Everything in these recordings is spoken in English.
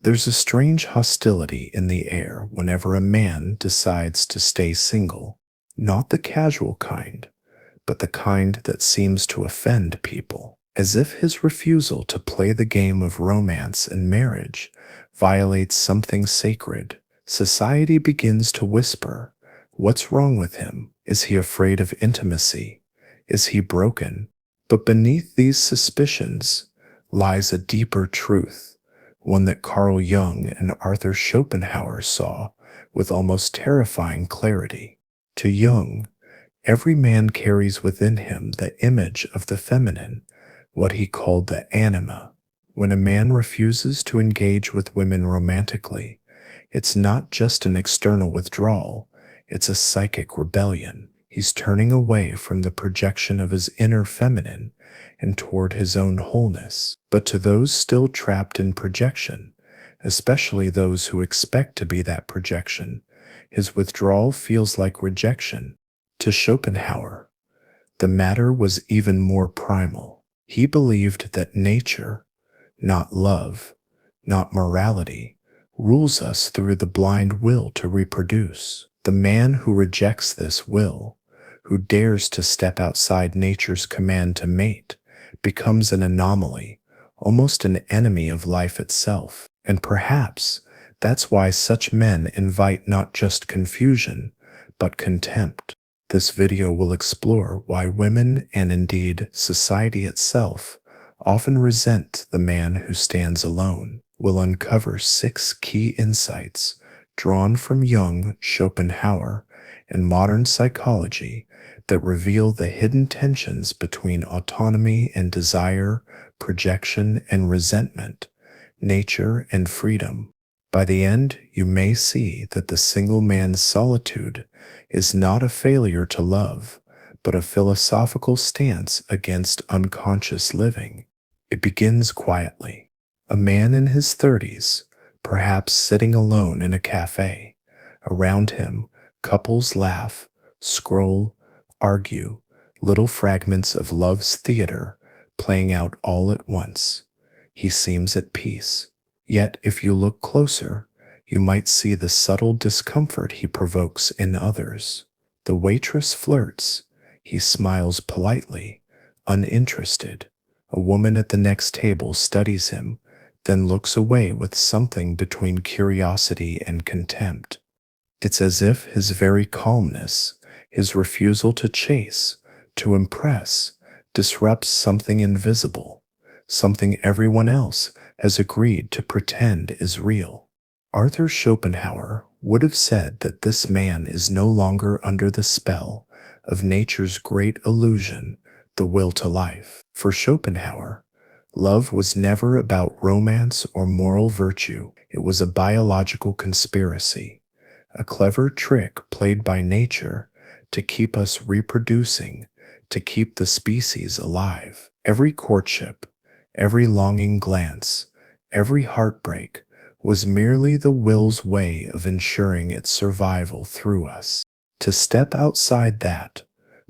There's a strange hostility in the air whenever a man decides to stay single, not the casual kind, but the kind that seems to offend people, as if his refusal to play the game of romance and marriage violates something sacred. Society begins to whisper, "What's wrong with him? Is he afraid of intimacy? Is he broken?" But beneath these suspicions lies a deeper truth, one that Carl Jung and Arthur Schopenhauer saw with almost terrifying clarity. To Jung, every man carries within him the image of the feminine, what he called the anima. When a man refuses to engage with women romantically, it's not just an external withdrawal, it's a psychic rebellion. He's turning away from the projection of his inner feminine and toward his own wholeness. But to those still trapped in projection, especially those who expect to be that projection, his withdrawal feels like rejection. To Schopenhauer, the matter was even more primal. He believed that nature, not love, not morality, rules us through the blind will to reproduce. The man who rejects this will, who dares to step outside nature's command to mate, becomes an anomaly, almost an enemy of life itself. And perhaps that's why such men invite not just confusion, but contempt. This video will explore why women, and indeed society itself, often resent the man who stands alone. We'll uncover 6 key insights drawn from Jung, Schopenhauer, and modern psychology that reveal the hidden tensions between autonomy and desire, projection and resentment, nature and freedom. By the end, you may see that the single man's solitude is not a failure to love, but a philosophical stance against unconscious living. It begins quietly. A man in his 30s, perhaps sitting alone in a cafe. Around him, couples laugh, scroll, argue, little fragments of love's theater playing out all at once. He seems at peace. Yet, if you look closer, you might see the subtle discomfort he provokes in others. The waitress flirts. He smiles politely, uninterested. A woman at the next table studies him, then looks away with something between curiosity and contempt. It's as if his very calmness, his refusal to chase, to impress, disrupts something invisible, something everyone else has agreed to pretend is real. Arthur Schopenhauer would have said that this man is no longer under the spell of nature's great illusion, the will to life. For Schopenhauer, love was never about romance or moral virtue. It was a biological conspiracy, a clever trick played by nature to keep us reproducing, to keep the species alive. Every courtship, every longing glance, every heartbreak was merely the will's way of ensuring its survival through us. To step outside that,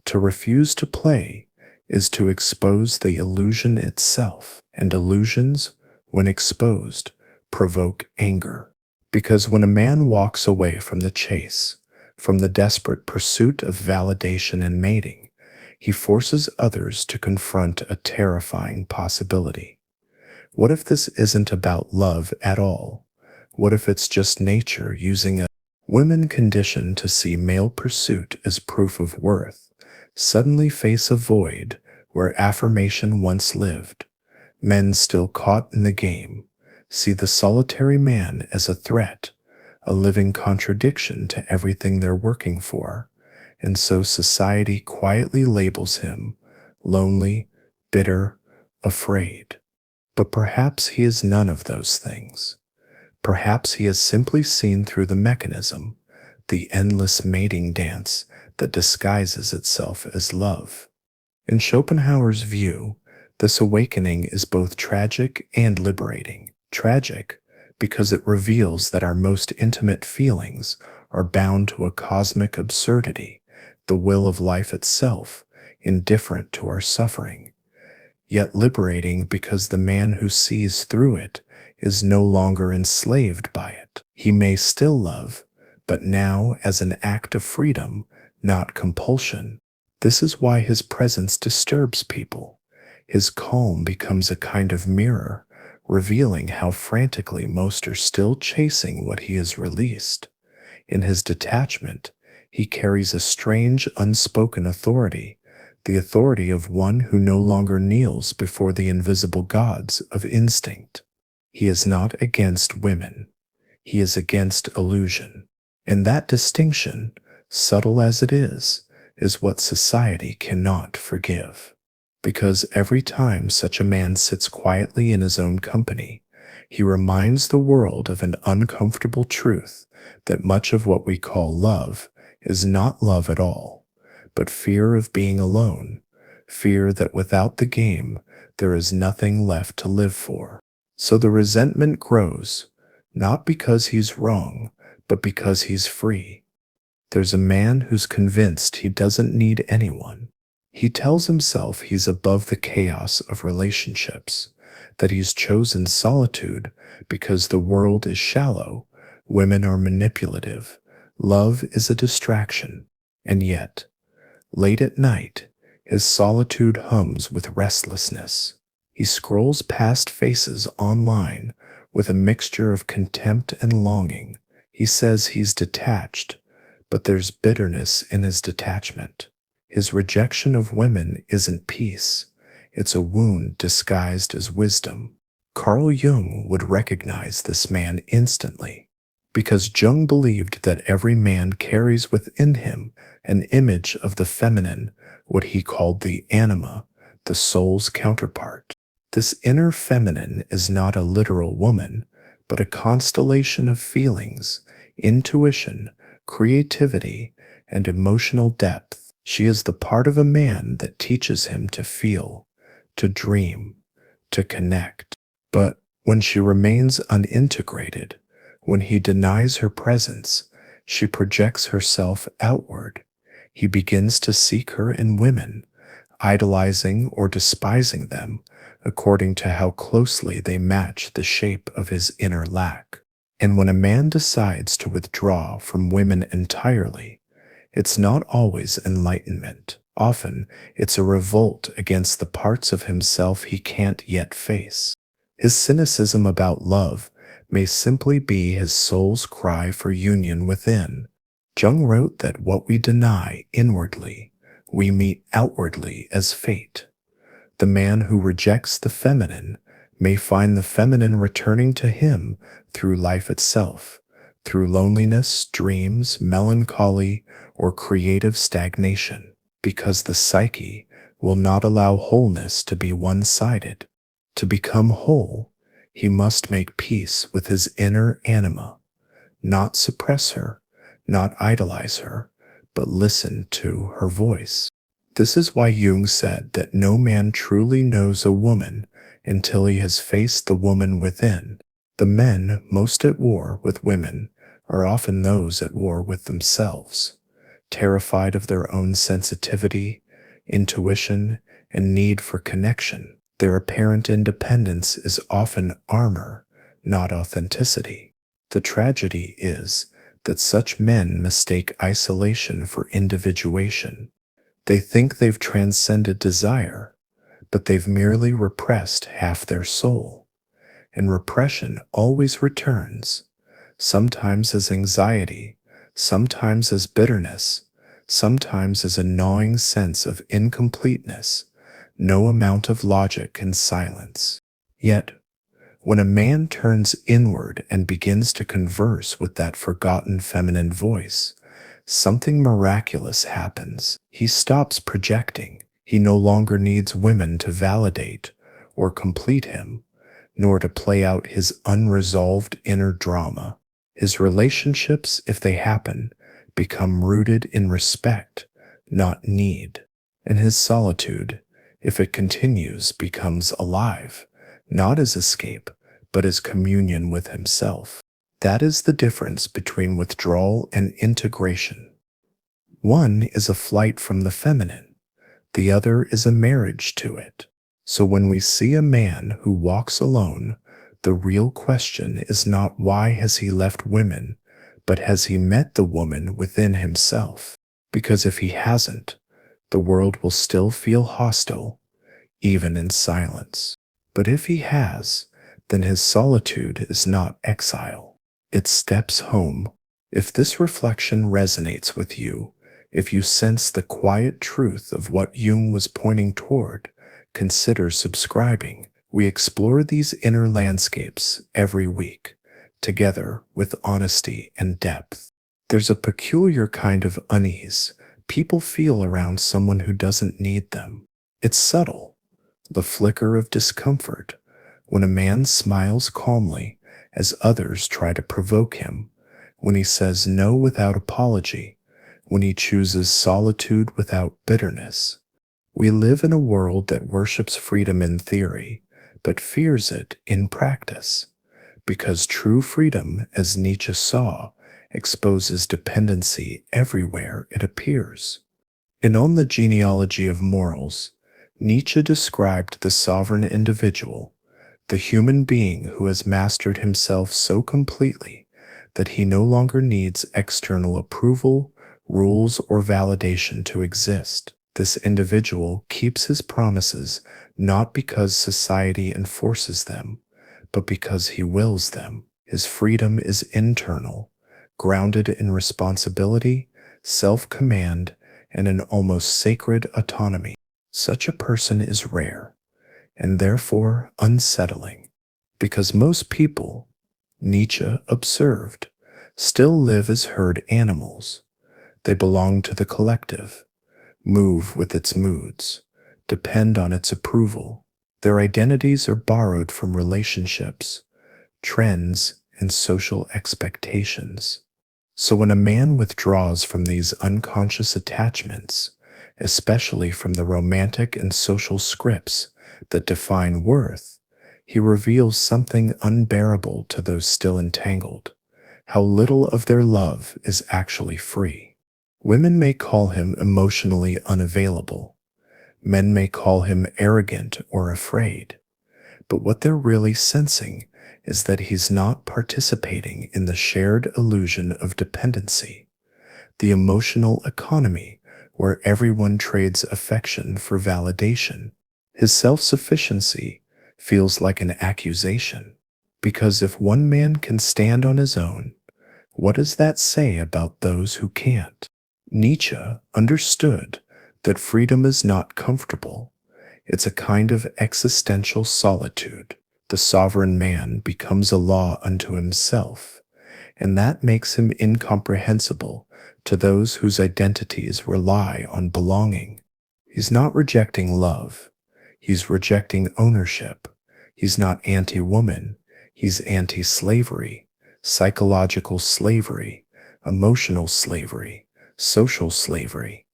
to refuse to play, is to expose the illusion itself. And illusions, when exposed, provoke anger. Because when a man walks away from the chase, from the desperate pursuit of validation and mating, he forces others to confront a terrifying possibility. What if this isn't about love at all? What if it's just nature using a women conditioned to see male pursuit as proof of worth, suddenly face a void where affirmation once lived? Men still caught in the game see the solitary man as a threat, a living contradiction to everything they're working for, and so society quietly labels him lonely, bitter, afraid. But perhaps he is none of those things. Perhaps he has simply seen through the mechanism, the endless mating dance that disguises itself as love. In Schopenhauer's view, this awakening is both tragic and liberating. Tragic because it reveals that our most intimate feelings are bound to a cosmic absurdity, the will of life itself, indifferent to our suffering. Yet liberating because the man who sees through it is no longer enslaved by it. He may still love, but now as an act of freedom, not compulsion. This is why his presence disturbs people. His calm becomes a kind of mirror, revealing how frantically most are still chasing what he has released. In his detachment, he carries a strange, unspoken authority, the authority of one who no longer kneels before the invisible gods of instinct. He is not against women. He is against illusion. And that distinction, subtle as it is what society cannot forgive. Because every time such a man sits quietly in his own company, he reminds the world of an uncomfortable truth that much of what we call love is not love at all, but fear of being alone, fear that without the game there is nothing left to live for. So the resentment grows, not because he's wrong, but because he's free. There's a man who's convinced he doesn't need anyone. He tells himself he's above the chaos of relationships, that he's chosen solitude because the world is shallow, women are manipulative, love is a distraction, and yet, late at night, his solitude hums with restlessness. He scrolls past faces online with a mixture of contempt and longing. He says he's detached, but there's bitterness in his detachment. His rejection of women isn't peace. It's a wound disguised as wisdom. Carl Jung would recognize this man instantly, because Jung believed that every man carries within him an image of the feminine, what he called the anima, the soul's counterpart. This inner feminine is not a literal woman, but a constellation of feelings, intuition, creativity, and emotional depth. She is the part of a man that teaches him to feel, to dream, to connect. But when she remains unintegrated, when he denies her presence, she projects herself outward. He begins to seek her in women, idolizing or despising them according to how closely they match the shape of his inner lack. And when a man decides to withdraw from women entirely, it's not always enlightenment. Often, it's a revolt against the parts of himself he can't yet face. His cynicism about love may simply be his soul's cry for union within. Jung wrote that what we deny inwardly, we meet outwardly as fate. The man who rejects the feminine may find the feminine returning to him through life itself, through loneliness, dreams, melancholy, or creative stagnation, because the psyche will not allow wholeness to be one-sided. To become whole, he must make peace with his inner anima, not suppress her, not idolize her, but listen to her voice. This is why Jung said that no man truly knows a woman until he has faced the woman within. The men most at war with women are often those at war with themselves, terrified of their own sensitivity, intuition, and need for connection. Their apparent independence is often armor, not authenticity. The tragedy is that such men mistake isolation for individuation. They think they've transcended desire, but they've merely repressed half their soul. And repression always returns, sometimes as anxiety, sometimes as bitterness, sometimes as a gnawing sense of incompleteness, no amount of logic can silence. Yet, when a man turns inward and begins to converse with that forgotten feminine voice, something miraculous happens. He stops projecting. He no longer needs women to validate or complete him, nor to play out his unresolved inner drama. His relationships, if they happen, become rooted in respect, not need. And his solitude, if it continues, becomes alive, not as escape, but as communion with himself. That is the difference between withdrawal and integration. One is a flight from the feminine, the other is a marriage to it. So when we see a man who walks alone, The real question is not why has he left women, but has he met the woman within himself? Because if he hasn't, the world will still feel hostile, even in silence. But if he has, then his solitude is not exile. It steps home. If this reflection resonates with you, if you sense the quiet truth of what Jung was pointing toward, consider subscribing. We explore these inner landscapes every week, together with honesty and depth. There's a peculiar kind of unease people feel around someone who doesn't need them. It's subtle, the flicker of discomfort when a man smiles calmly as others try to provoke him, when he says no without apology, when he chooses solitude without bitterness. We live in a world that worships freedom in theory, but fears it in practice, because true freedom, as Nietzsche saw, exposes dependency everywhere it appears. In On the Genealogy of Morals, Nietzsche described the sovereign individual, the human being who has mastered himself so completely that he no longer needs external approval, rules, or validation to exist. This individual keeps his promises not because society enforces them, but because he wills them. His freedom is internal, grounded in responsibility, self-command, and an almost sacred autonomy. Such a person is rare, and therefore unsettling, because most people, Nietzsche observed, still live as herd animals. They belong to the collective, move with its moods, depend on its approval. Their identities are borrowed from relationships, trends, and social expectations. So when a man withdraws from these unconscious attachments, especially from the romantic and social scripts that define worth, he reveals something unbearable to those still entangled: how little of their love is actually free. Women may call him emotionally unavailable. Men may call him arrogant or afraid. But what they're really sensing is that he's not participating in the shared illusion of dependency, the emotional economy where everyone trades affection for validation. His self-sufficiency feels like an accusation, because if one man can stand on his own, what does that say about those who can't? Nietzsche understood that freedom is not comfortable. It's a kind of existential solitude. The sovereign man becomes a law unto himself, and that makes him incomprehensible to those whose identities rely on belonging. He's not rejecting love. He's rejecting ownership. He's not anti-woman. He's anti-slavery, psychological slavery, emotional slavery, social slavery.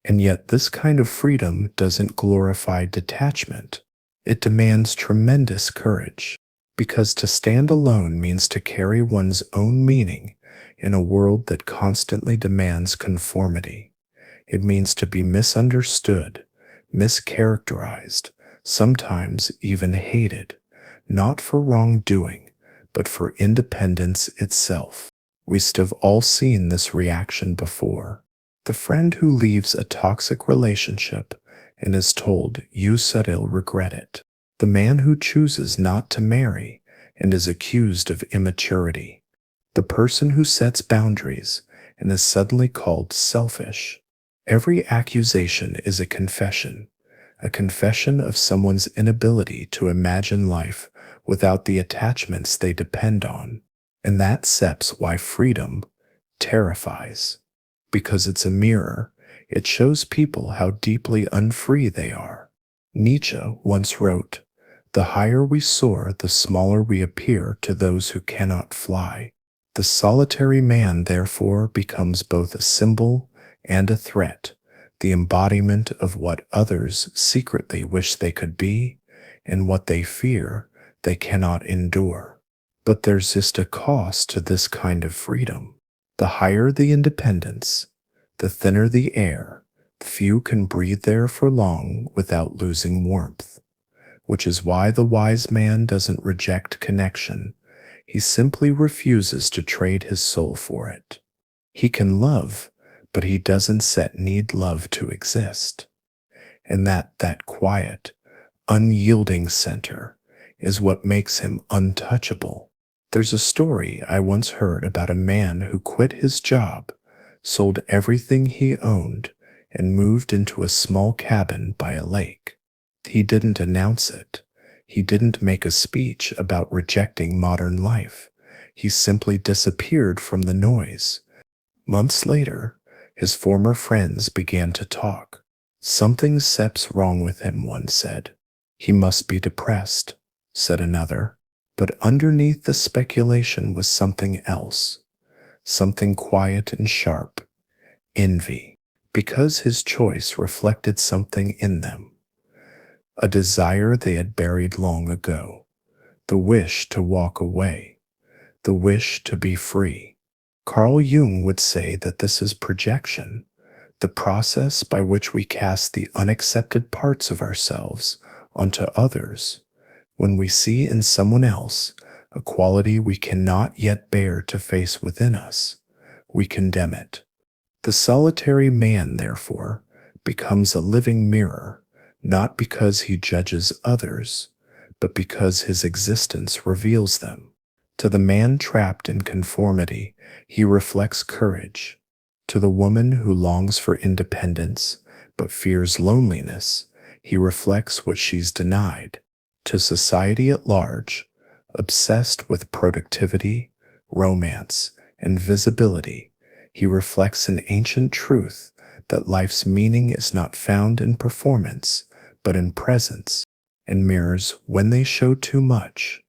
And yet this kind of freedom doesn't glorify detachment. It demands tremendous courage, because to stand alone means to carry one's own meaning in a world that constantly demands conformity. It means to be misunderstood, mischaracterized, sometimes even hated, not for wrongdoing, but for independence itself. We've all seen this reaction before. The friend who leaves a toxic relationship and is told, "You said he'll regret it." The man who chooses not to marry and is accused of immaturity. The person who sets boundaries and is suddenly called selfish. Every accusation is a confession of someone's inability to imagine life without the attachments they depend on. And that saps why freedom terrifies. Because it's a mirror, it shows people how deeply unfree they are. Nietzsche once wrote, "The higher we soar, the smaller we appear to those who cannot fly." The solitary man, therefore, becomes both a symbol and a threat, the embodiment of what others secretly wish they could be, and what they fear they cannot endure. But there's just a cost to this kind of freedom. The higher the independence, the thinner the air, few can breathe there for long without losing warmth. which is why the wise man doesn't reject connection. He simply refuses to trade his soul for it. He can love, but he doesn't need love to exist. And that quiet, unyielding center is what makes him untouchable. There's a story I once heard about a man who quit his job, sold everything he owned, and moved into a small cabin by a lake. He didn't announce it. He didn't make a speech about rejecting modern life. He simply disappeared from the noise. Months later, his former friends began to talk. "Something seeps wrong with him," one said. "He must be depressed," said another. But underneath the speculation was something else, something quiet and sharp: envy, because his choice reflected something in them, a desire they had buried long ago, the wish to walk away, the wish to be free. Carl Jung would say that this is projection, the process by which we cast the unaccepted parts of ourselves onto others. When we see in someone else a quality we cannot yet bear to face within us, we condemn it. The solitary man, therefore, becomes a living mirror, not because he judges others, but because his existence reveals them. To the man trapped in conformity, he reflects courage. To the woman who longs for independence but fears loneliness, he reflects what she's denied. To society at large, obsessed with productivity, romance, and visibility, he reflects an ancient truth that life's meaning is not found in performance, but in presence, and mirrors, when they show too much,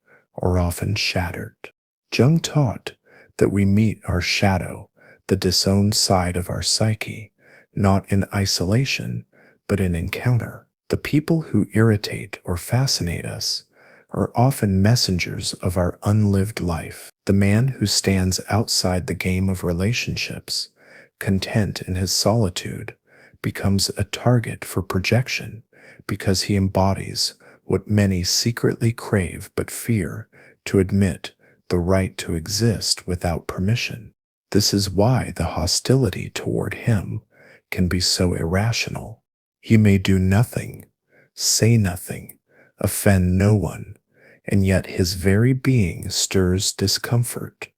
are often shattered. Jung taught that we meet our shadow, the disowned side of our psyche, not in isolation, but in encounter. The people who irritate or fascinate us are often messengers of our unlived life. The man who stands outside the game of relationships, content in his solitude, becomes a target for projection because he embodies what many secretly crave but fear to admit: the right to exist without permission. This is why the hostility toward him can be so irrational. He may do nothing, say nothing, offend no one, and yet his very being stirs discomfort,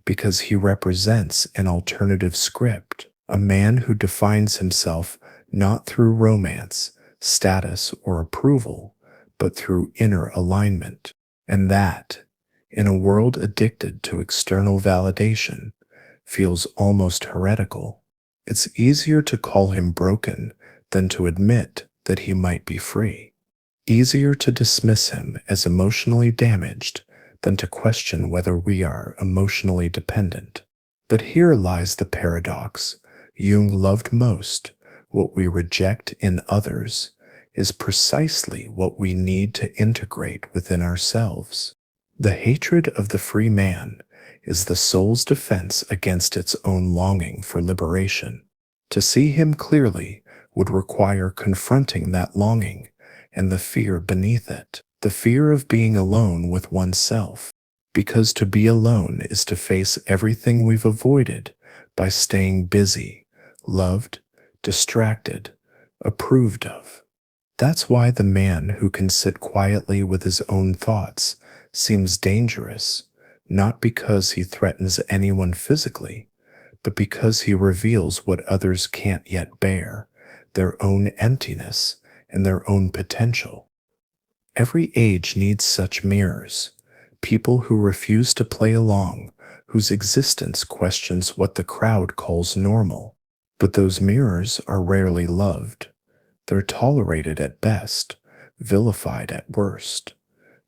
because he represents an alternative script, a man who defines himself not through romance, status, or approval, but through inner alignment. And that, in a world addicted to external validation, feels almost heretical. It's easier to call him broken than to admit that he might be free. Easier to dismiss him as emotionally damaged than to question whether we are emotionally dependent. But here lies the paradox. Jung loved most. What we reject in others is precisely what we need to integrate within ourselves. The hatred of the free man is the soul's defense against its own longing for liberation. To see him clearly would require confronting that longing and the fear beneath it, the fear of being alone with oneself, because to be alone is to face everything we've avoided by staying busy, loved, distracted, approved of. That's why the man who can sit quietly with his own thoughts seems dangerous, not because he threatens anyone physically, but because he reveals what others can't yet bear: their own emptiness and their own potential. Every age needs such mirrors, people who refuse to play along, whose existence questions what the crowd calls normal. But those mirrors are rarely loved. They're tolerated at best, vilified at worst,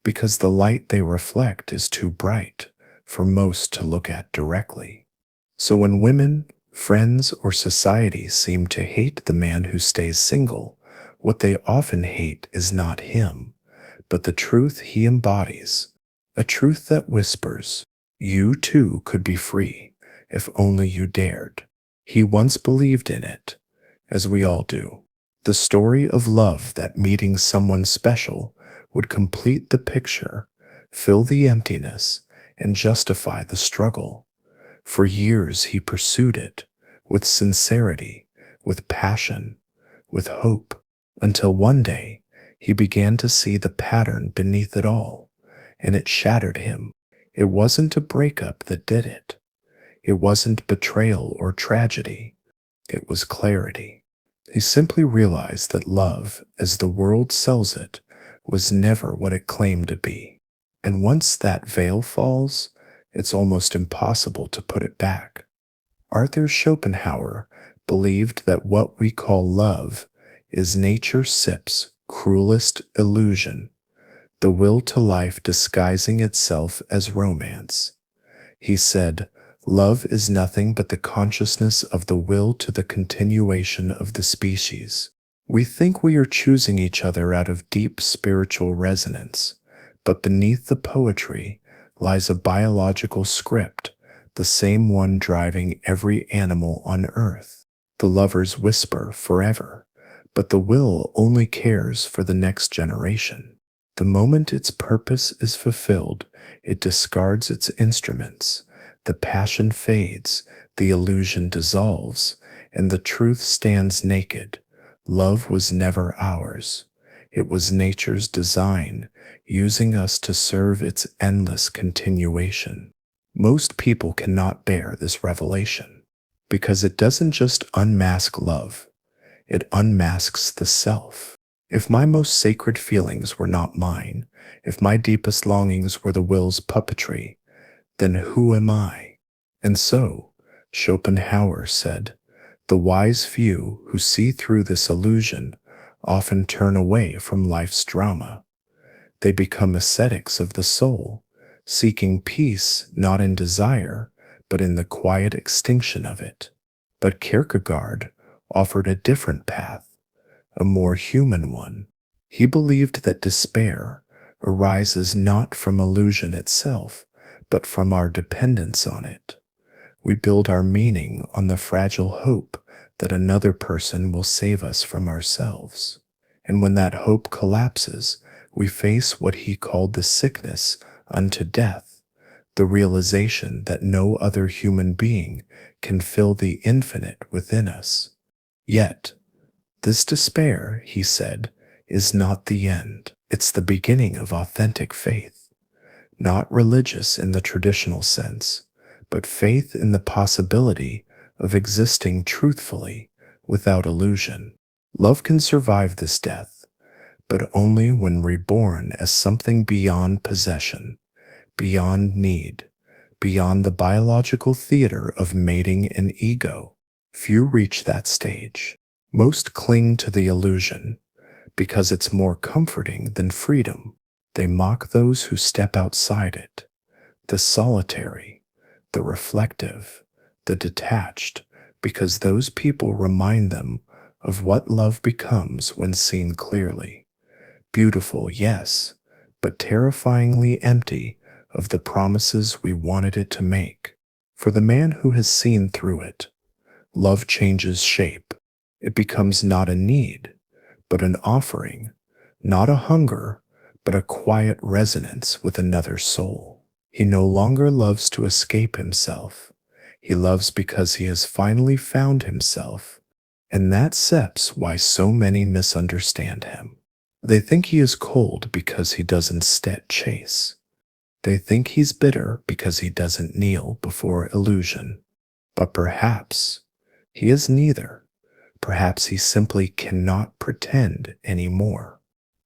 because the light they reflect is too bright for most to look at directly. So when women, friends, or society seem to hate the man who stays single, what they often hate is not him, but the truth he embodies, a truth that whispers, "You too could be free if only you dared." He once believed in it, as we all do. The story of love, that meeting someone special would complete the picture, fill the emptiness, and justify the struggle. For years he pursued it, with sincerity, with passion, with hope, until one day he began to see the pattern beneath it all, and it shattered him. It wasn't a breakup that did it. It wasn't betrayal or tragedy. It was clarity. He simply realized that love, as the world sells it, was never what it claimed to be. And once that veil falls, it's almost impossible to put it back. Arthur Schopenhauer believed that what we call love is nature sip's cruelest illusion, the will to life disguising itself as romance. He said, "Love is nothing but the consciousness of the will to the continuation of the species." We think we are choosing each other out of deep spiritual resonance, but beneath the poetry lies a biological script, the same one driving every animal on earth. The lovers whisper forever, but the will only cares for the next generation. The moment its purpose is fulfilled, it discards its instruments. The passion fades, the illusion dissolves, and the truth stands naked. Love was never ours. It was nature's design, using us to serve its endless continuation. Most people cannot bear this revelation, because it doesn't just unmask love, it unmasks the self. If my most sacred feelings were not mine, if my deepest longings were the will's puppetry, then who am I? And so, Schopenhauer said, the wise few who see through this illusion often turn away from life's drama. They become ascetics of the soul, seeking peace not in desire, but in the quiet extinction of it. But Kierkegaard offered a different path, a more human one. He believed that despair arises not from illusion itself, but from our dependence on it. We build our meaning on the fragile hope that another person will save us from ourselves. And when that hope collapses, we face what he called the sickness unto death, the realization that no other human being can fill the infinite within us. Yet, this despair, he said, is not the end. It's the beginning of authentic faith, not religious in the traditional sense, but faith in the possibility of existing truthfully without illusion. Love can survive this death, but only when reborn as something beyond possession, beyond need, beyond the biological theater of mating and ego. Few reach that stage. Most cling to the illusion because it's more comforting than freedom. They mock those who step outside it, the solitary, the reflective, the detached, because those people remind them of what love becomes when seen clearly. Beautiful, yes, but terrifyingly empty of the promises we wanted it to make. For the man who has seen through it, love changes shape. It becomes not a need, but an offering, not a hunger, but a quiet resonance with another soul. He no longer loves to escape himself. He loves because he has finally found himself, and that's why so many misunderstand him. They think he is cold because he doesn't chase. They think he's bitter because he doesn't kneel before illusion. But perhaps he is neither. Perhaps he simply cannot pretend anymore.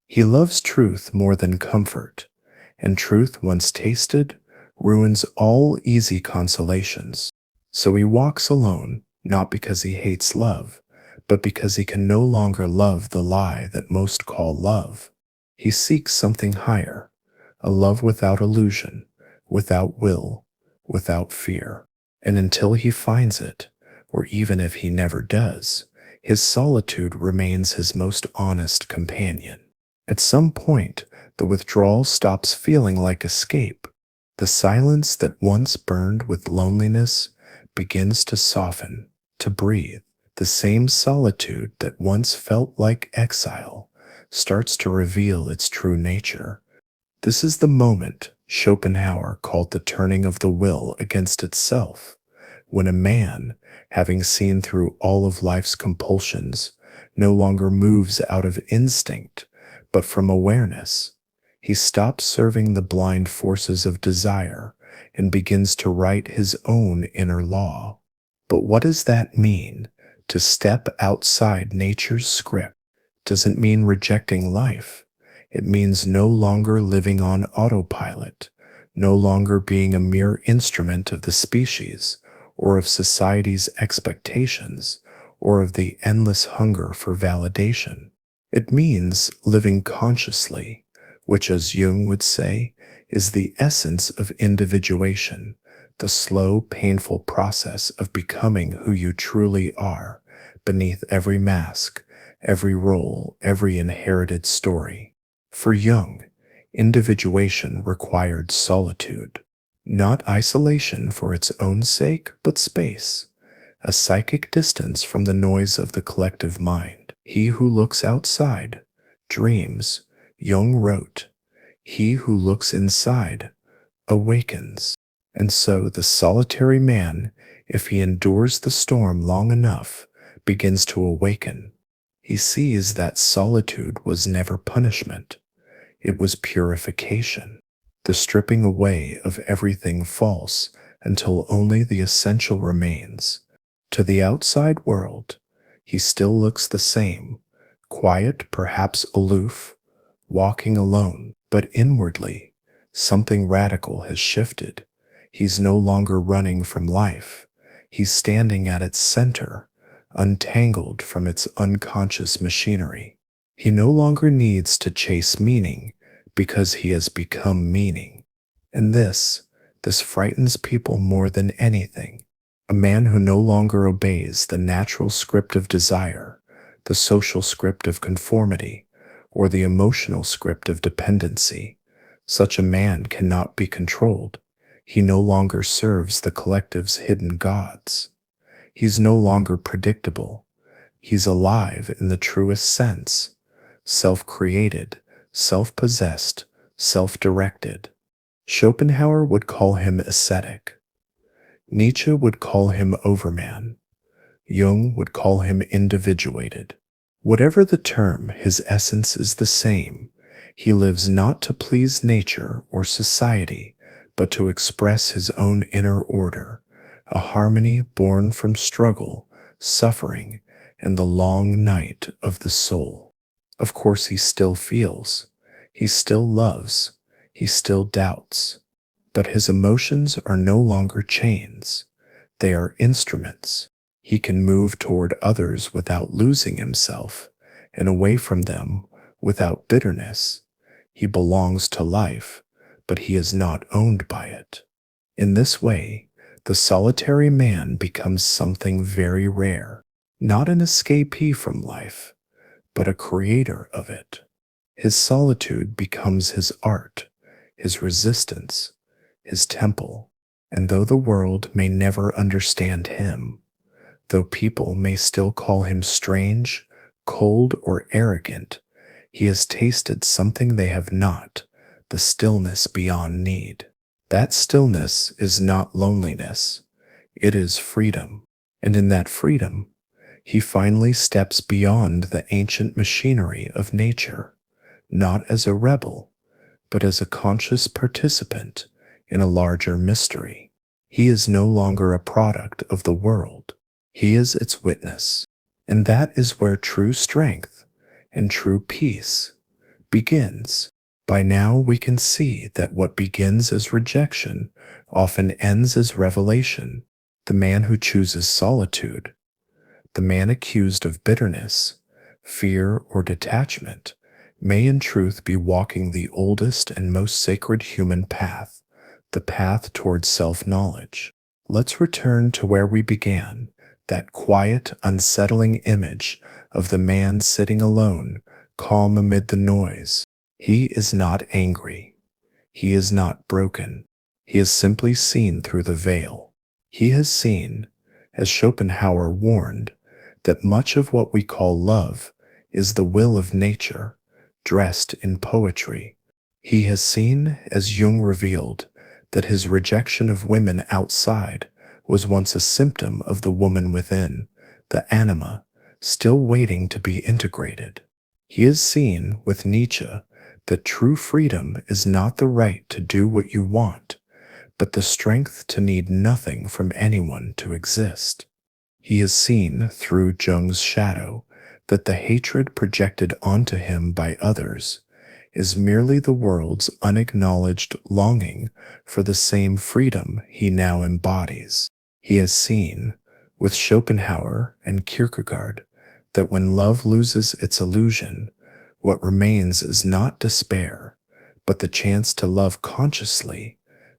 He loves truth more than comfort, and truth once tasted ruins all easy consolations. So he walks alone, not because he hates love, but because he can no longer love the lie that most call love. He seeks something higher, a love without illusion, without will, without fear. And until he finds it, or even if he never does, his solitude remains his most honest companion. At some point, the withdrawal stops feeling like escape. The silence that once burned with loneliness begins to soften, to breathe. The same solitude that once felt like exile starts to reveal its true nature. This is the moment Schopenhauer called the turning of the will against itself, when a man, having seen through all of life's compulsions, no longer moves out of instinct, but from awareness. He stops serving the blind forces of desire and begins to write his own inner law. But what does that mean? To step outside nature's script doesn't mean rejecting life. It means no longer living on autopilot, no longer being a mere instrument of the species, or of society's expectations, or of the endless hunger for validation. It means living consciously, which, as Jung would say, is the essence of individuation, the slow, painful process of becoming who you truly are, beneath every mask, every role, every inherited story. For Jung, individuation required solitude, not isolation for its own sake, but space, a psychic distance from the noise of the collective mind. He who looks outside dreams, Jung wrote. He who looks inside awakens. And so the solitary man, if he endures the storm long enough, begins to awaken. He sees that solitude was never punishment. It was purification, the stripping away of everything false until only the essential remains. To the outside world, he still looks the same, quiet, perhaps aloof, walking alone, but inwardly, something radical has shifted. He's no longer running from life. He's standing at its center, untangled from its unconscious machinery. He no longer needs to chase meaning because he has become meaning. And this frightens people more than anything. A man who no longer obeys the natural script of desire, the social script of conformity, or the emotional script of dependency. Such a man cannot be controlled. He no longer serves the collective's hidden gods. He's no longer predictable. He's alive in the truest sense, self-created, self-possessed, self-directed. Schopenhauer would call him ascetic. Nietzsche would call him overman. Jung would call him individuated. Whatever the term, his essence is the same. He lives not to please nature or society, but to express his own inner order, a harmony born from struggle, suffering, and the long night of the soul. Of course, he still feels, he still loves, he still doubts, but his emotions are no longer chains. They are instruments. He can move toward others without losing himself, and away from them without bitterness. He belongs to life, but he is not owned by it. In this way, the solitary man becomes something very rare, not an escapee from life, but a creator of it. His solitude becomes his art, his resistance, his temple. And though the world may never understand him, though people may still call him strange, cold, or arrogant, he has tasted something they have not, the stillness beyond need. That stillness is not loneliness, it is freedom. And in that freedom, he finally steps beyond the ancient machinery of nature, not as a rebel, but as a conscious participant in a larger mystery. He is no longer a product of the world. He is its witness. And that is where true strength and true peace begins. By now we can see that what begins as rejection often ends as revelation. The man who chooses solitude, the man accused of bitterness, fear, or detachment, may in truth be walking the oldest and most sacred human path, the path towards self-knowledge. Let's return to where we began, that quiet, unsettling image of the man sitting alone, calm amid the noise. He is not angry. He is not broken. He has simply seen through the veil. He has seen, as Schopenhauer warned, that much of what we call love is the will of nature, dressed in poetry. He has seen, as Jung revealed, that his rejection of women outside was once a symptom of the woman within, the anima, still waiting to be integrated. He has seen, with Nietzsche, that true freedom is not the right to do what you want, but the strength to need nothing from anyone to exist. He has seen, through Jung's shadow, that the hatred projected onto him by others is merely the world's unacknowledged longing for the same freedom he now embodies. He has seen, with Schopenhauer and Kierkegaard, that when love loses its illusion, what remains is not despair, but the chance to love consciously,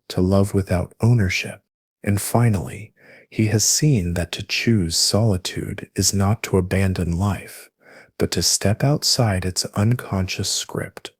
to love without ownership. And finally, he has seen that to choose solitude is not to abandon life, but to step outside its unconscious script,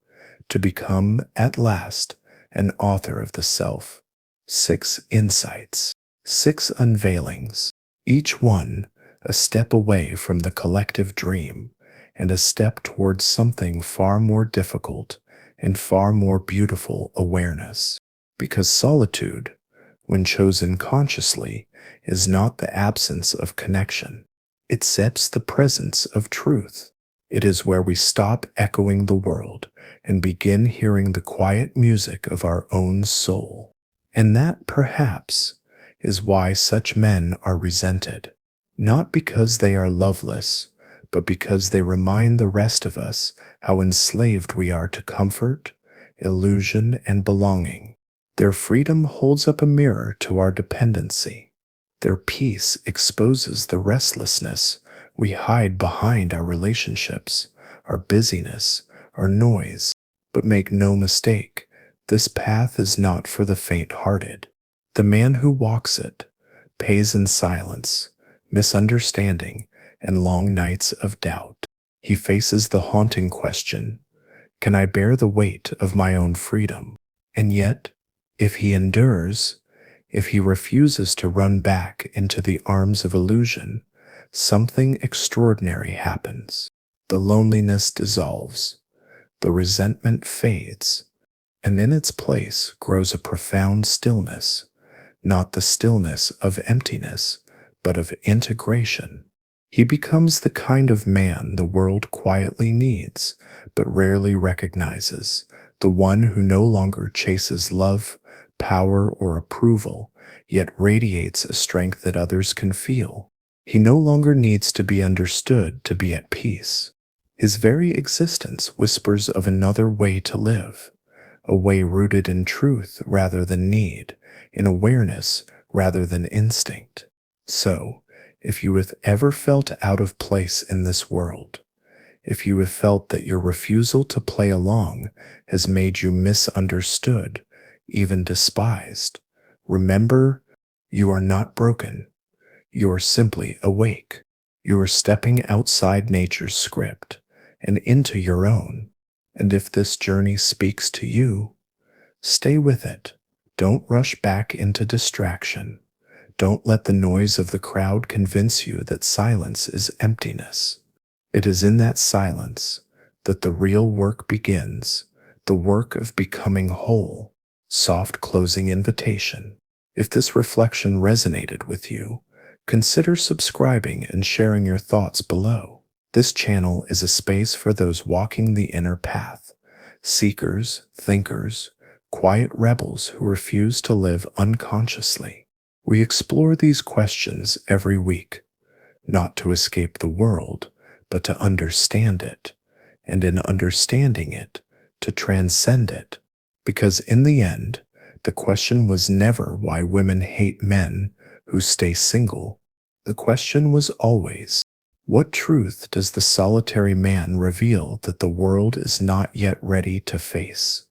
to become, at last, an author of the self. 6 insights, 6 unveilings, each one a step away from the collective dream, and a step towards something far more difficult and far more beautiful awareness. Because solitude, when chosen consciously, is not the absence of connection. It accepts the presence of truth. It is where we stop echoing the world and begin hearing the quiet music of our own soul. And that, perhaps, is why such men are resented. Not because they are loveless, but because they remind the rest of us how enslaved we are to comfort, illusion, and belonging. Their freedom holds up a mirror to our dependency. Their peace exposes the restlessness we hide behind our relationships, our busyness, our noise. But make no mistake, this path is not for the faint-hearted. The man who walks it pays in silence, misunderstanding, and long nights of doubt. He faces the haunting question, can I bear the weight of my own freedom? And yet, if he endures, if he refuses to run back into the arms of illusion, something extraordinary happens. The loneliness dissolves, the resentment fades, and in its place grows a profound stillness, not the stillness of emptiness, but of integration. He becomes the kind of man the world quietly needs, but rarely recognizes, the one who no longer chases love, power, or approval, yet radiates a strength that others can feel. He no longer needs to be understood to be at peace. His very existence whispers of another way to live, a way rooted in truth rather than need, in awareness rather than instinct. So, if you have ever felt out of place in this world, if you have felt that your refusal to play along has made you misunderstood, even despised, remember, you are not broken. You are simply awake. You are stepping outside nature's script and into your own. And if this journey speaks to you, stay with it. Don't rush back into distraction. Don't let the noise of the crowd convince you that silence is emptiness. It is in that silence that the real work begins, the work of becoming whole. Soft closing invitation. If this reflection resonated with you, consider subscribing and sharing your thoughts below. This channel is a space for those walking the inner path, seekers, thinkers, quiet rebels who refuse to live unconsciously. We explore these questions every week, not to escape the world, but to understand it, and in understanding it, to transcend it. Because in the end, the question was never why women hate men who stay single. The question was always, what truth does the solitary man reveal that the world is not yet ready to face?